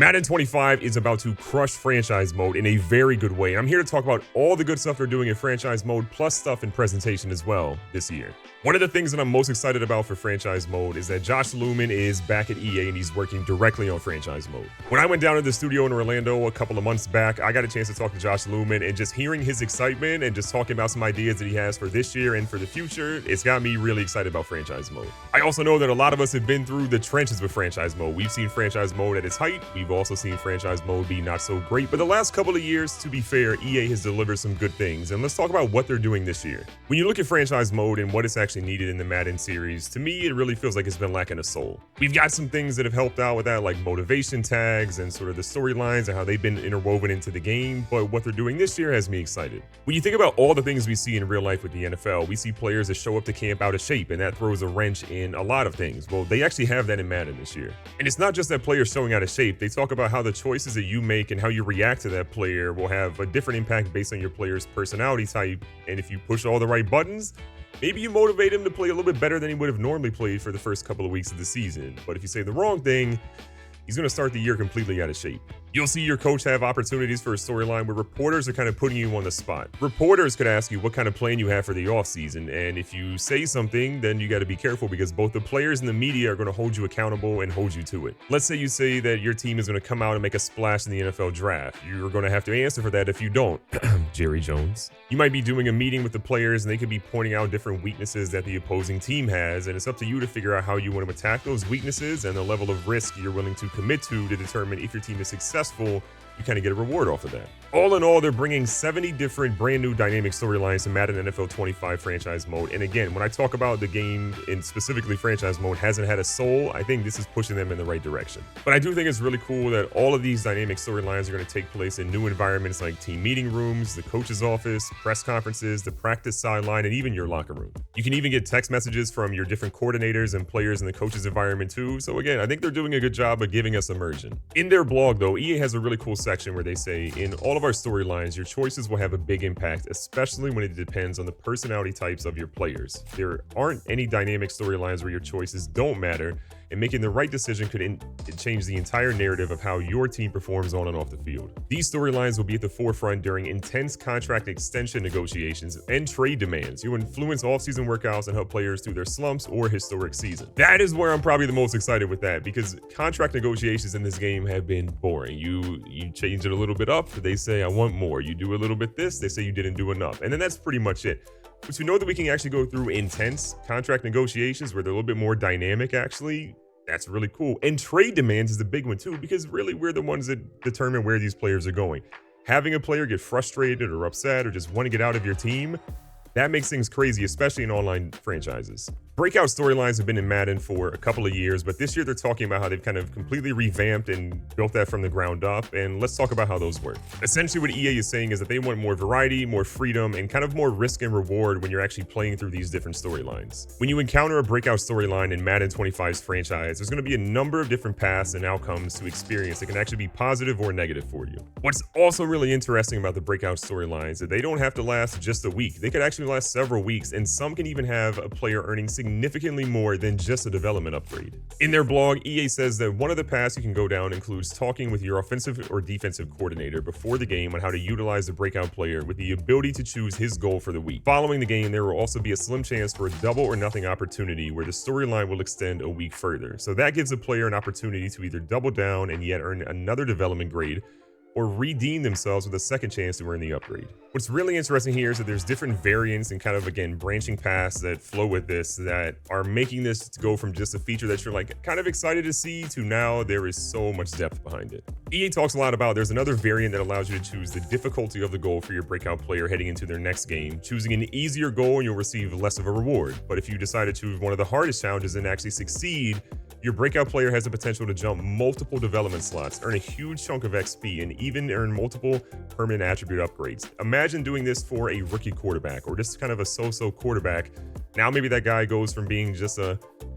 Madden 25 is about to crush franchise mode in a very good way. I'm here to talk about all the good stuff they're doing in franchise mode, plus stuff in presentation as well this year. One of the things that I'm most excited about for franchise mode is that Josh Lumen is back at EA and he's working directly on franchise mode. When I went down to the studio in Orlando a couple of months back, I got a chance to talk to Josh Lumen, and just hearing his excitement and just talking about some ideas that he has for this year and for the future, it's got me really excited about franchise mode. I also know that a lot of us have been through the trenches with franchise mode. We've seen franchise mode at its height. We've also seen franchise mode be not so great, but the last couple of years, to be fair, EA has delivered some good things, and let's talk about what they're doing this year. When you look at franchise mode and what it's actually needed in the Madden series, to me, it really feels like it's been lacking a soul. We've got some things that have helped out with that, like motivation tags and sort of the storylines and how they've been interwoven into the game, but what they're doing this year has me excited. When you think about all the things we see in real life with the NFL, we see players that show up to camp out of shape, and that throws a wrench in a lot of things. Well, they actually have that in Madden this year. And it's not just that players showing out of shape. They talk about how the choices that you make and how you react to that player will have a different impact based on your player's personality type, and if you push all the right buttons, maybe you motivate him to play a little bit better than he would have normally played for the first couple of weeks of the season. But if you say the wrong thing, he's going to start the year completely out of shape. You'll see your coach have opportunities for a storyline where reporters are kind of putting you on the spot. Reporters could ask you what kind of plan you have for the offseason, and if you say something, then you got to be careful because both the players and the media are going to hold you accountable and hold you to it. Let's say you say that your team is going to come out and make a splash in the NFL draft. You're going to have to answer for that if you don't. Jerry Jones. You might be doing a meeting with the players, and they could be pointing out different weaknesses that the opposing team has, and it's up to you to figure out how you want to attack those weaknesses and the level of risk you're willing to commit to determine if your team is successful. You kind of get a reward off of that. All in all, they're bringing 70 different brand new dynamic storylines to Madden NFL 25 franchise mode. And again, when I talk about the game in specifically franchise mode hasn't had a soul, I think this is pushing them in the right direction. But I do think it's really cool that all of these dynamic storylines are going to take place in new environments like team meeting rooms, the coach's office, press conferences, the practice sideline, and even your locker room. You can even get text messages from your different coordinators and players in the coach's environment too. So again, I think they're doing a good job of giving us immersion. In their blog though, EA has a really cool section where they say, in all of our storylines, your choices will have a big impact, especially when it depends on the personality types of your players. There aren't any dynamic storylines where your choices don't matter, and making the right decision could change the entire narrative of how your team performs on and off the field. These storylines will be at the forefront during intense contract extension negotiations and trade demands. You influence off-season workouts and help players through their slumps or historic season. That is where I'm probably the most excited with that, because contract negotiations in this game have been boring. You change it a little bit up, they say, I want more. You do a little bit this, they say you didn't do enough. And then that's pretty much it. But to know that we can actually go through intense contract negotiations where they're a little bit more dynamic, actually, that's really cool. And trade demands is the big one too, because really we're the ones that determine where these players are going. Having a player get frustrated or upset or just want to get out of your team, that makes things crazy, especially in online franchises. Breakout storylines have been in Madden for a couple of years, but this year they're talking about how they've kind of completely revamped and built that from the ground up, and let's talk about how those work. Essentially what EA is saying is that they want more variety, more freedom, and kind of more risk and reward when you're actually playing through these different storylines. When you encounter a breakout storyline in Madden 25's franchise, there's going to be a number of different paths and outcomes to experience that can actually be positive or negative for you. What's also really interesting about the breakout storylines is that they don't have to last just a week. They could actually last several weeks, and some can even have a player earning significantly more than just a development upgrade. In their blog, EA says that one of the paths you can go down includes talking with your offensive or defensive coordinator before the game on how to utilize the breakout player with the ability to choose his goal for the week. Following the game, there will also be a slim chance for a double or nothing opportunity where the storyline will extend a week further. So that gives a player an opportunity to either double down and yet earn another development grade, or redeem themselves with a second chance to earn the upgrade. What's really interesting here is that there's different variants and kind of, again, branching paths that flow with this that are making this to go from just a feature that you're like kind of excited to see to now there is so much depth behind it. EA talks a lot about there's another variant that allows you to choose the difficulty of the goal for your breakout player heading into their next game. Choosing an easier goal and you'll receive less of a reward. But if you decide to choose one of the hardest challenges and actually succeed, your breakout player has the potential to jump multiple development slots, earn a huge chunk of XP, and even earn multiple permanent attribute upgrades. Imagine doing this for a rookie quarterback or just kind of a so-so quarterback. Now maybe that guy goes from being just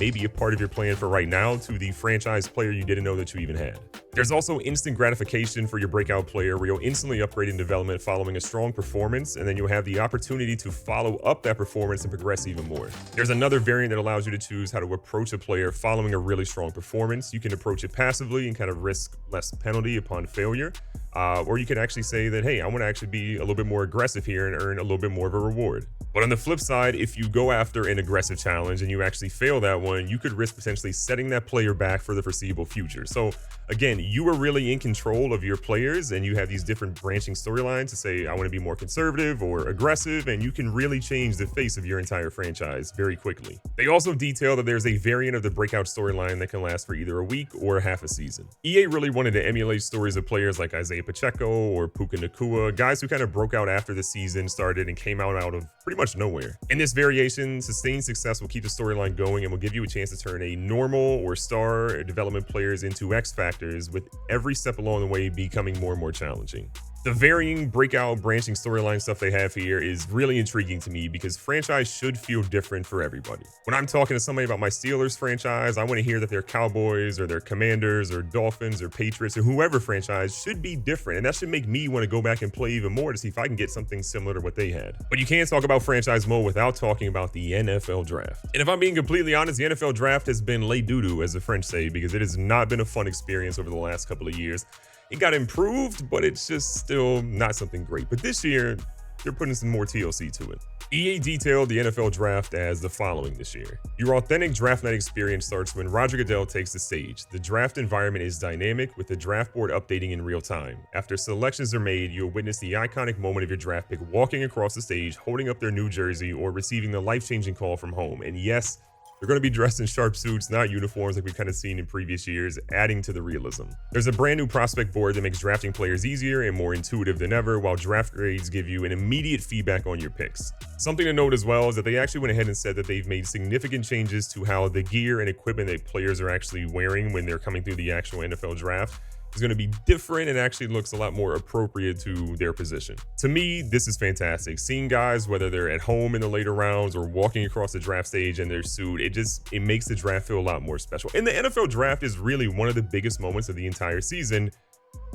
maybe a part of your plan for right now to the franchise player you didn't know that you even had. There's also instant gratification for your breakout player, where you'll instantly upgrade in development following a strong performance, and then you'll have the opportunity to follow up that performance and progress even more. There's another variant that allows you to choose how to approach a player following a really strong performance. You can approach it passively and kind of risk less penalty upon failure. Or you can actually say that, hey, I want to actually be a little bit more aggressive here and earn a little bit more of a reward. But on the flip side, if you go after an aggressive challenge and you actually fail that one, you could risk potentially setting that player back for the foreseeable future. So again, you are really in control of your players, and you have these different branching storylines to say, I want to be more conservative or aggressive, and you can really change the face of your entire franchise very quickly. They also detail that there's a variant of the breakout storyline that can last for either a week or half a season. EA really wanted to emulate stories of players like Isaiah Pacheco or Puka Nacua, guys who kind of broke out after the season started and came out of pretty much nowhere. In this variation, sustained success will keep the storyline going and will give you a chance to turn a normal or star development players into X factors, with every step along the way becoming more and more challenging. The varying breakout branching storyline stuff they have here is really intriguing to me, because franchise should feel different for everybody. When I'm talking to somebody about my Steelers franchise, I want to hear that their Cowboys or their Commanders or Dolphins or Patriots or whoever franchise should be different, and that should make me want to go back and play even more to see if I can get something similar to what they had. But you can't talk about franchise mode without talking about the NFL draft. And if I'm being completely honest, the NFL draft has been lay doo-doo, as the French say, because it has not been a fun experience over the last couple of years. It got improved, but it's just still not something great. But this year, they're putting some more TLC to it. EA detailed the NFL draft as the following this year. Your authentic draft night experience starts when Roger Goodell takes the stage. The draft environment is dynamic, with the draft board updating in real time. After selections are made, you'll witness the iconic moment of your draft pick walking across the stage, holding up their new jersey, or receiving the life-changing call from home. And yes, they're going to be dressed in sharp suits, not uniforms like we've kind of seen in previous years, adding to the realism. There's a brand new prospect board that makes drafting players easier and more intuitive than ever, while draft grades give you an immediate feedback on your picks. Something to note as well is that they actually went ahead and said that they've made significant changes to how the gear and equipment that players are actually wearing when they're coming through the actual NFL draft is going to be different and actually looks a lot more appropriate to their position. To me, this is fantastic. Seeing guys, whether they're at home in the later rounds or walking across the draft stage in their suit, it makes the draft feel a lot more special. And the NFL draft is really one of the biggest moments of the entire season,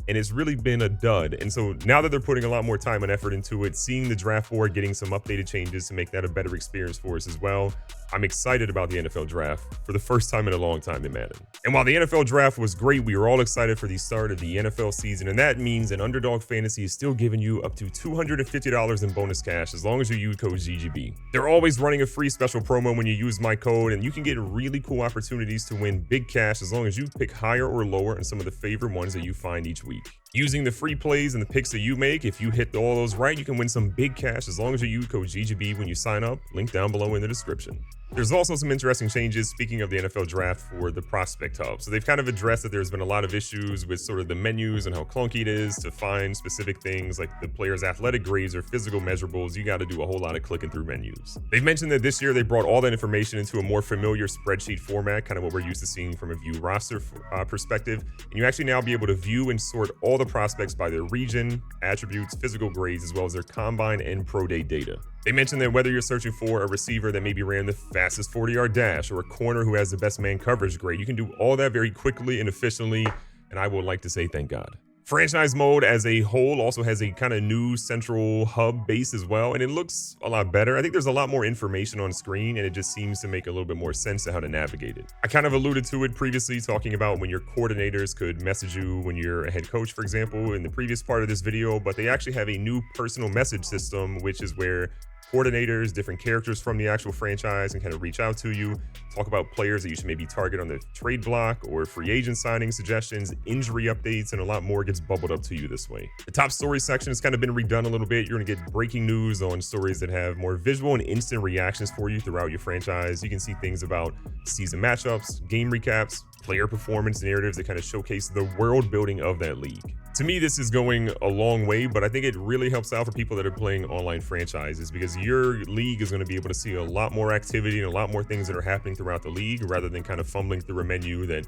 and it's really been a dud. And so now that they're putting a lot more time and effort into it, seeing the draft board getting some updated changes to make that a better experience for us as well, I'm excited about the NFL draft for the first time in a long time in Madden. And while the NFL draft was great, we were all excited for the start of the NFL season, and that means an Underdog Fantasy is still giving you up to $250 in bonus cash as long as you use code GGB. They're always running a free special promo when you use my code, and you can get really cool opportunities to win big cash as long as you pick higher or lower on some of the favorite ones that you find each week. Using the free plays and the picks that you make, if you hit all those right, you can win some big cash as long as you use code GGB when you sign up. Link down below in the description. There's also some interesting changes, speaking of the NFL draft, for the prospect hub. So they've kind of addressed that there's been a lot of issues with sort of the menus and how clunky it is to find specific things like the player's athletic grades or physical measurables. You got to do a whole lot of clicking through menus. They've mentioned that this year they brought all that information into a more familiar spreadsheet format, kind of what we're used to seeing from a view roster perspective. And you actually now be able to view and sort all the prospects by their region, attributes, physical grades, as well as their combine and pro day data. They mentioned that whether you're searching for a receiver that maybe ran the fastest 40-yard dash or a corner who has the best man coverage grade, you can do all that very quickly and efficiently, and I would like to say thank God. Franchise mode as a whole also has a kind of new central hub base as well, and it looks a lot better. I think there's a lot more information on screen, and it just seems to make a little bit more sense to how to navigate it. I kind of alluded to it previously, talking about when your coordinators could message you when you're a head coach, for example, in the previous part of this video, but they actually have a new personal message system, which is where coordinators, different characters from the actual franchise, and kind of reach out to you, talk about players that you should maybe target on the trade block or free agent signing suggestions, injury updates, and a lot more gets bubbled up to you this way. The top story section has kind of been redone a little bit. You're going to get breaking news on stories that have more visual and instant reactions for you throughout your franchise. You can see things about season matchups, game recaps, player performance narratives that kind of showcase the world building of that league. To me, this is going a long way, but I think it really helps out for people that are playing online franchises, because your league is going to be able to see a lot more activity and a lot more things that are happening throughout the league, rather than kind of fumbling through a menu that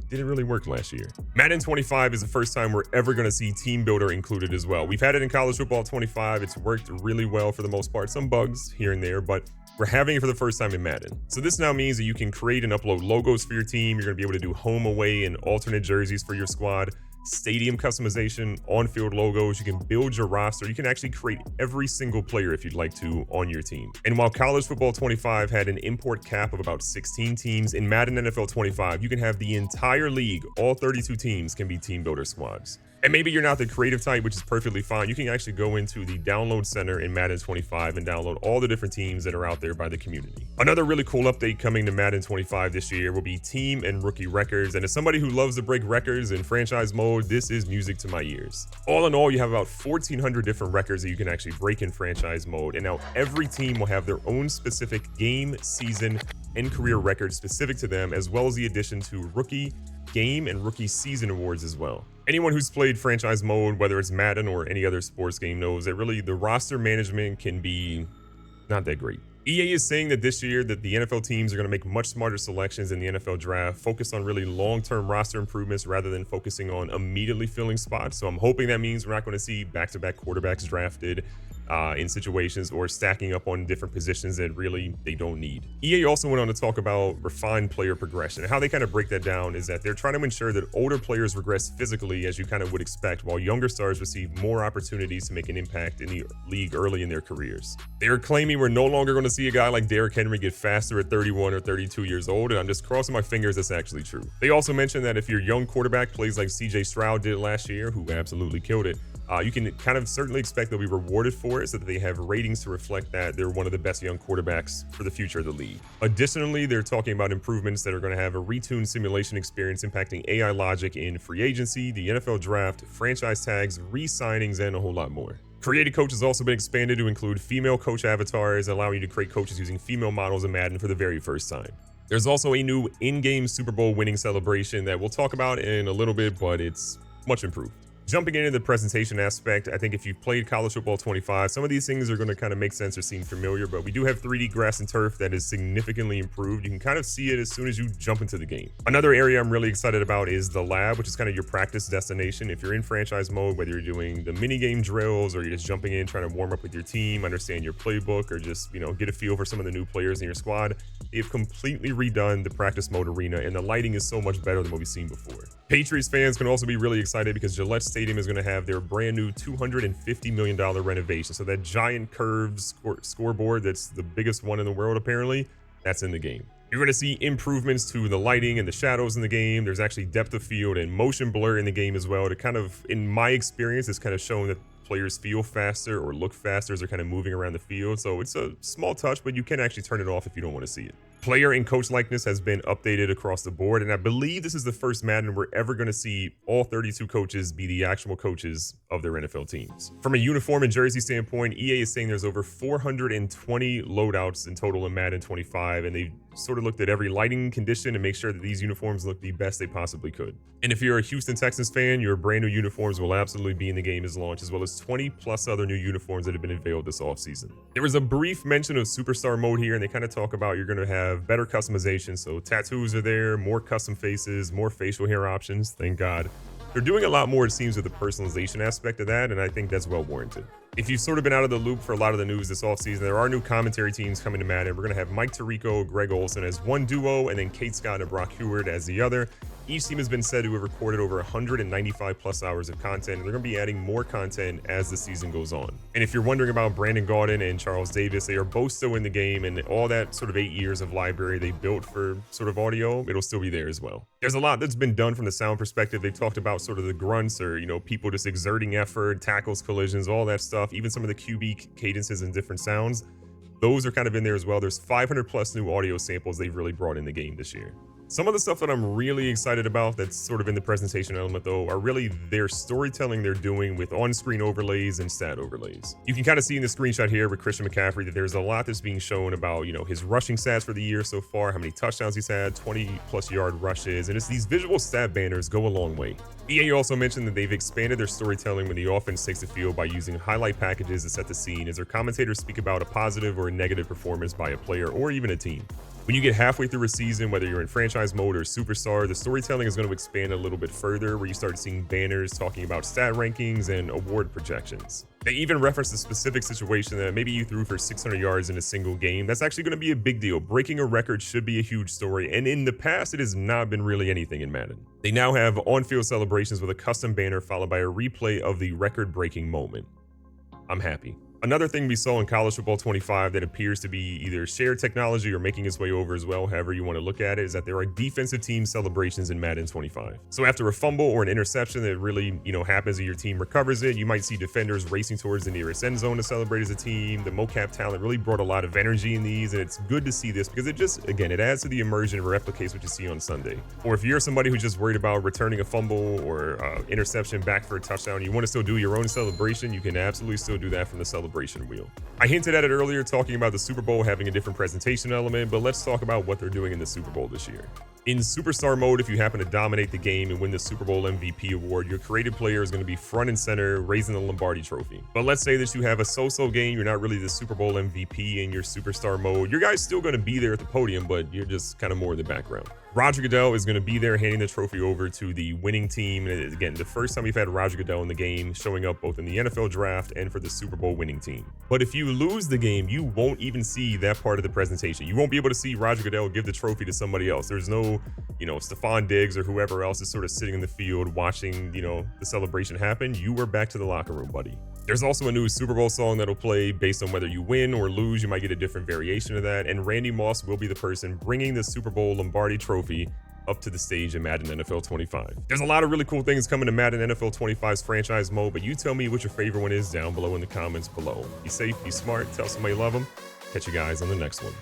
didn't really work last year. Madden 25 is the first time we're ever going to see Teambuilder included as well. We've had it in college football 25. It's worked really well for the most part. Some bugs here and there, but We're having it for the first time in Madden. So this now means that you can create and upload logos for your team. You're going to be able to do home, away, and alternate jerseys for your squad, stadium customization, on-field logos. You can build your roster. You can actually create every single player if you'd like to on your team. And while College Football 25 had an import cap of about 16 teams, in Madden NFL 25, you can have the entire league, all 32 teams can be team builder squads. And maybe you're not the creative type, which is perfectly fine. You can actually go into the download center in Madden 25 and download all the different teams that are out there by the community. Another really cool update coming to Madden 25 this year will be team and rookie records. And as somebody who loves to break records in franchise mode, this is music to my ears. All in all, you have about 1,400 different records that you can actually break in franchise mode. And now every team will have their own specific game, season, and career record specific to them, as well as the addition to rookie, game, and rookie season awards as well. Anyone who's played franchise mode, whether it's Madden or any other sports game, knows that really the roster management can be not that great. EA is saying that this year that the NFL teams are going to make much smarter selections in the NFL draft, focus on really long-term roster improvements rather than focusing on immediately filling spots. So I'm hoping that means we're not going to see back-to-back quarterbacks drafted in situations or stacking up on different positions that really they don't need. EA also went on to talk about refined player progression, and how they kind of break that down is that they're trying to ensure that older players regress physically as you kind of would expect, while younger stars receive more opportunities to make an impact in the league early in their careers. They're claiming we're no longer going to see a guy like Derrick Henry get faster at 31 or 32 years old, and I'm just crossing my fingers that's actually true. They also mentioned that if your young quarterback plays like CJ Stroud did last year, who absolutely killed it, you can kind of certainly expect they'll be rewarded for it, so that they have ratings to reflect that they're one of the best young quarterbacks for the future of the league. Additionally, they're talking about improvements that are going to have a retuned simulation experience impacting AI logic in free agency, the NFL draft, franchise tags, re-signings, and a whole lot more. Created Coach has also been expanded to include female coach avatars, allowing you to create coaches using female models in Madden for the very first time. There's also a new in-game Super Bowl winning celebration that we'll talk about in a little bit, but it's much improved. Jumping into the presentation aspect, I think if you've played College Football 25, some of these things are going to kind of make sense or seem familiar, but we do have 3D grass and turf that is significantly improved. You can kind of see it as soon as you jump into the game. Another area I'm really excited about is the lab, which is kind of your practice destination. If you're in franchise mode, whether you're doing the mini game drills or you're just jumping in, trying to warm up with your team, understand your playbook, or just, get a feel for some of the new players in your squad, they've completely redone the practice mode arena, and the lighting is so much better than what we've seen before. Patriots fans can also be really excited because Gillette Stadium is going to have their brand new $250 million renovation. So that giant curved scoreboard that's the biggest one in the world, apparently, that's in the game. You're going to see improvements to the lighting and the shadows in the game. There's actually depth of field and motion blur in the game as well to kind of, in my experience, it's kind of shown that players feel faster or look faster as they're kind of moving around the field. So it's a small touch, but you can actually turn it off if you don't want to see it. Player and coach likeness has been updated across the board, and I believe this is the first Madden we're ever going to see all 32 coaches be the actual coaches of their NFL teams. From a uniform and jersey standpoint, EA is saying there's over 420 loadouts in total in Madden 25, and they sort of looked at every lighting condition to make sure that these uniforms look the best they possibly could. And if you're a Houston Texans fan, your brand new uniforms will absolutely be in the game as launch, as well as 20 plus other new uniforms that have been unveiled this offseason. There was a brief mention of superstar mode here, and they kind of talk about you're going to have better customization. So tattoos are there, more custom faces, more facial hair options, thank God. They're doing a lot more, it seems, with the personalization aspect of that, and I think that's well warranted. If you've sort of been out of the loop for a lot of the news this offseason, there are new commentary teams coming to Madden. We're going to have Mike Tirico, Greg Olson as one duo, and then Kate Scott and Brock Heward as the other. Each team has been said to have recorded over 195 plus hours of content, and they're going to be adding more content as the season goes on. And if you're wondering about Brandon Gaudin and Charles Davis, they are both still in the game, and all that sort of 8 years of library they built for sort of audio, it'll still be there as well. There's a lot that's been done from the sound perspective. They've talked about sort of the grunts or, people just exerting effort, tackles, collisions, all that stuff, even some of the QB cadences and different sounds. Those are kind of in there as well. There's 500 plus new audio samples they've really brought in the game this year. Some of the stuff that I'm really excited about that's sort of in the presentation element, though, are really their storytelling they're doing with on-screen overlays and stat overlays. You can kind of see in the screenshot here with Christian McCaffrey that there's a lot that's being shown about, his rushing stats for the year so far, how many touchdowns he's had, 20+ yard rushes, and it's these visual stat banners go a long way. EA also mentioned that they've expanded their storytelling when the offense takes the field by using highlight packages to set the scene as their commentators speak about a positive or a negative performance by a player or even a team. When you get halfway through a season, whether you're in franchise mode or superstar, the storytelling is going to expand a little bit further, where you start seeing banners talking about stat rankings and award projections. They even referenced a specific situation that maybe you threw for 600 yards in a single game. That's actually going to be a big deal. Breaking a record should be a huge story, and in the past, it has not been really anything in Madden. They now have on-field celebrations with a custom banner followed by a replay of the record-breaking moment. I'm happy. Another thing we saw in College Football 25 that appears to be either shared technology or making its way over as well, however you want to look at it, is that there are defensive team celebrations in Madden 25. So after a fumble or an interception that really, happens and your team recovers it, you might see defenders racing towards the nearest end zone to celebrate as a team. The mocap talent really brought a lot of energy in these, and it's good to see this because it adds to the immersion and replicates what you see on Sunday. Or if you're somebody who's just worried about returning a fumble or interception back for a touchdown, you want to still do your own celebration, you can absolutely still do that from the celebration wheel. I hinted at it earlier talking about the Super Bowl having a different presentation element, but let's talk about what they're doing in the Super Bowl this year. In Superstar mode, if you happen to dominate the game and win the Super Bowl MVP award, your created player is going to be front and center raising the Lombardi trophy. But let's say that you have a so-so game, you're not really the Super Bowl MVP in your Superstar mode. Your guy's still going to be there at the podium, but you're just kind of more in the background. Roger Goodell is going to be there handing the trophy over to the winning team. And again, the first time we've had Roger Goodell in the game, showing up both in the NFL draft and for the Super Bowl winning team. But if you lose the game, you won't even see that part of the presentation. You won't be able to see Roger Goodell give the trophy to somebody else. There's no, Stephon Diggs or whoever else is sort of sitting in the field watching, the celebration happen. You were back to the locker room, buddy. There's also a new Super Bowl song that'll play based on whether you win or lose. You might get a different variation of that. And Randy Moss will be the person bringing the Super Bowl Lombardi trophy up to the stage in Madden NFL 25. There's a lot of really cool things coming to Madden NFL 25's franchise mode, but you tell me what your favorite one is down below in the comments below. Be safe, be smart, tell somebody you love them. Catch you guys on the next one.